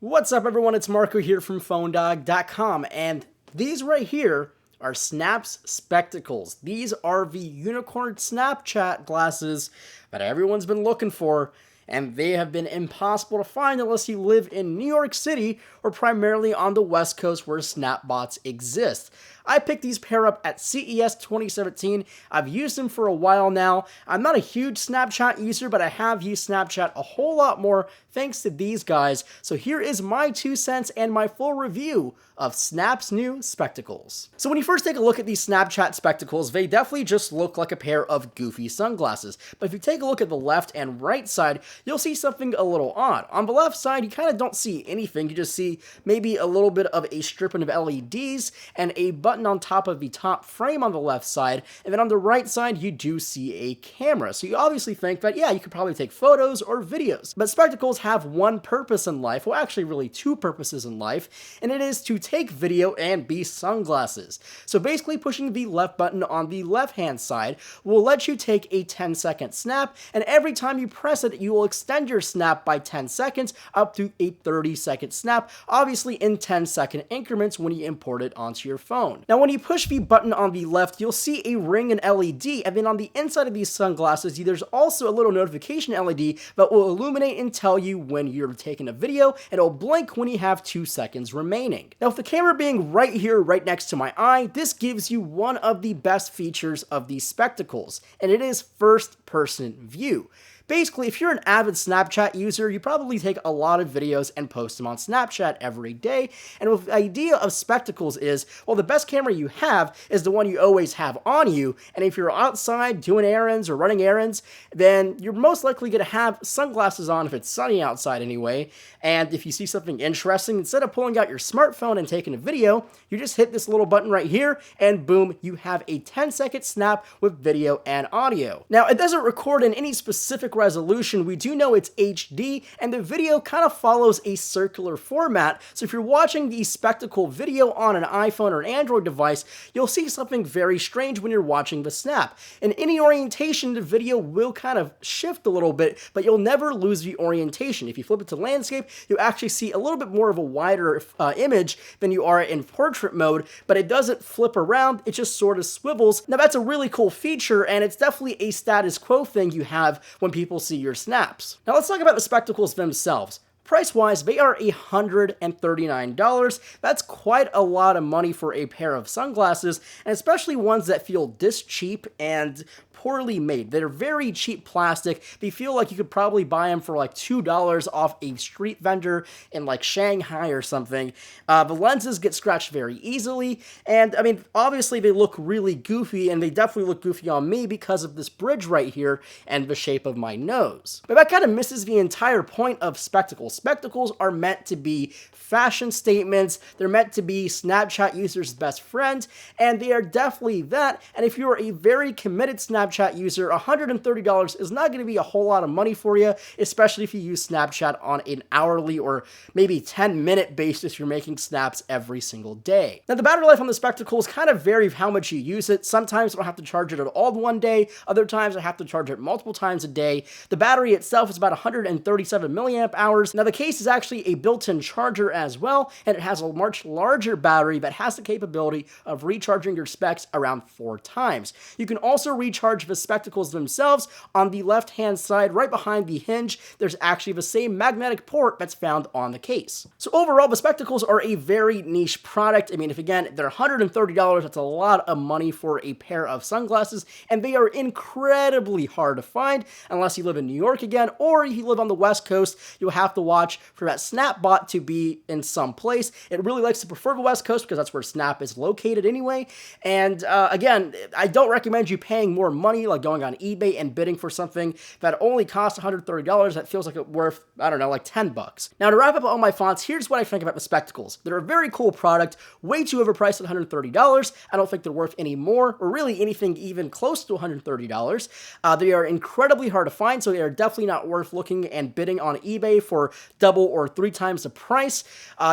What's up, everyone? It's Marco here from PhoneDog.com, and these right here are Snap's Spectacles. These are the unicorn Snapchat glasses that everyone's been looking for, and they have been impossible to find unless you live in New York City or primarily on the West Coast where Snapbots exist. I picked these pair up at CES 2017. I've used them for a while now. I'm not a huge Snapchat user, but I have used Snapchat a whole lot more thanks to these guys. So here is my 2 cents and my full review of Snap's new spectacles. So when you first take a look at these Snapchat spectacles, they definitely just look like a pair of goofy sunglasses. But if you take a look at the left and right side, you'll see something a little odd. On the left side, you kind of don't see anything. You just see maybe a little bit of a stripping of LEDs and a button on top of the top frame on the left side, and then on the right side you do see a camera. So you obviously think that, yeah, you could probably take photos or videos. But spectacles have one purpose in life, well actually really two purposes in life, and it is to take video and be sunglasses. So basically pushing the left button on the left hand side will let you take a 10-second snap, and every time you press it you will extend your snap by 10 seconds up to a 30-second snap, obviously in 10-second increments when you import it onto your phone. Now when you push the button on the left, you'll see a ring and LED, and then on the inside of these sunglasses, there's also a little notification LED that will illuminate and tell you when you're taking a video, and it'll blink when you have 2 seconds remaining. Now with the camera being right here, right next to my eye, this gives you one of the best features of these spectacles, and it is first-person view. Basically, if you're an avid Snapchat user, you probably take a lot of videos and post them on Snapchat every day. And the idea of spectacles is, well, the best camera you have is the one you always have on you. And if you're outside doing errands or running errands, then you're most likely going to have sunglasses on if it's sunny outside anyway. And if you see something interesting, instead of pulling out your smartphone and taking a video, you just hit this little button right here, and boom, you have a 10-second snap with video and audio. Now, it doesn't record in any specific resolution. We do know it's HD, and the video kind of follows a circular format. So if you're watching the spectacle video on an iPhone or an Android device, you'll see something very strange when you're watching the snap. In any orientation, the video will kind of shift a little bit, but you'll never lose the orientation. If you flip it to landscape, you actually see a little bit more of a wider image than you are in portrait mode, but it doesn't flip around, it just sort of swivels. Now that's a really cool feature, and it's definitely a status quo thing you have when people see your snaps. Now let's talk about the spectacles themselves. Price-wise, they are $139. That's quite a lot of money for a pair of sunglasses, and especially ones that feel this cheap and poorly made. They're very cheap plastic. They feel like you could probably buy them for like $2 off a street vendor in like Shanghai or something. The lenses get scratched very easily, and I mean, obviously they look really goofy, and they definitely look goofy on me because of this bridge right here and the shape of my nose. But that kind of misses the entire point of spectacles. Spectacles are meant to be fashion statements. They're meant to be Snapchat users' best friends, and they are definitely that. And if you're a very committed Snapchat user, $130 is not going to be a whole lot of money for you, especially if you use Snapchat on an hourly or maybe 10-minute basis. You're making snaps every single day. Now, the battery life on the spectacles kind of vary how much you use it. Sometimes I don't have to charge it at all one day. Other times I have to charge it multiple times a day. The battery itself is about 137 milliamp hours. Now, the case is actually a built-in charger as well, and it has a much larger battery that has the capability of recharging your specs around 4 times. You can also recharge the spectacles themselves. On the left-hand side, right behind the hinge, there's actually the same magnetic port that's found on the case. So overall, the spectacles are a very niche product. I mean, if again, they're $130, that's a lot of money for a pair of sunglasses, and they are incredibly hard to find unless you live in New York again, or if you live on the West Coast, you'll have to watch for that Snapbot to be in some place. It really likes to prefer the West Coast because that's where Snap is located anyway. And again, I don't recommend you paying more money, like going on eBay and bidding for something that only costs $130 that feels like it's worth, I don't know, like 10 bucks. Now, to wrap up all my thoughts, here's what I think about the spectacles. They're a very cool product, way too overpriced at $130. I don't think they're worth any more, or really anything even close to $130. They are incredibly hard to find, so they are definitely not worth looking and bidding on eBay for double or 3 times the price.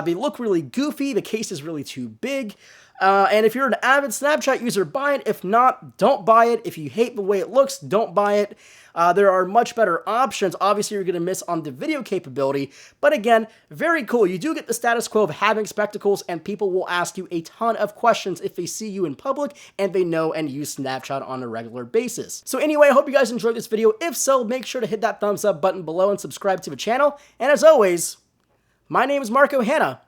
They look really goofy. The case is really too big. And if you're an avid Snapchat user, buy it. If not, don't buy it. If you hate the way it looks, don't buy it. There are much better options. Obviously, you're going to miss on the video capability, but again, very cool. You do get the status quo of having spectacles, and people will ask you a ton of questions if they see you in public and they know and use Snapchat on a regular basis. So anyway, I hope you guys enjoyed this video. If so, make sure to hit that thumbs up button below and subscribe to the channel. And as always, my name is Marco Hanna,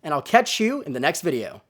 and I'll catch you in the next video.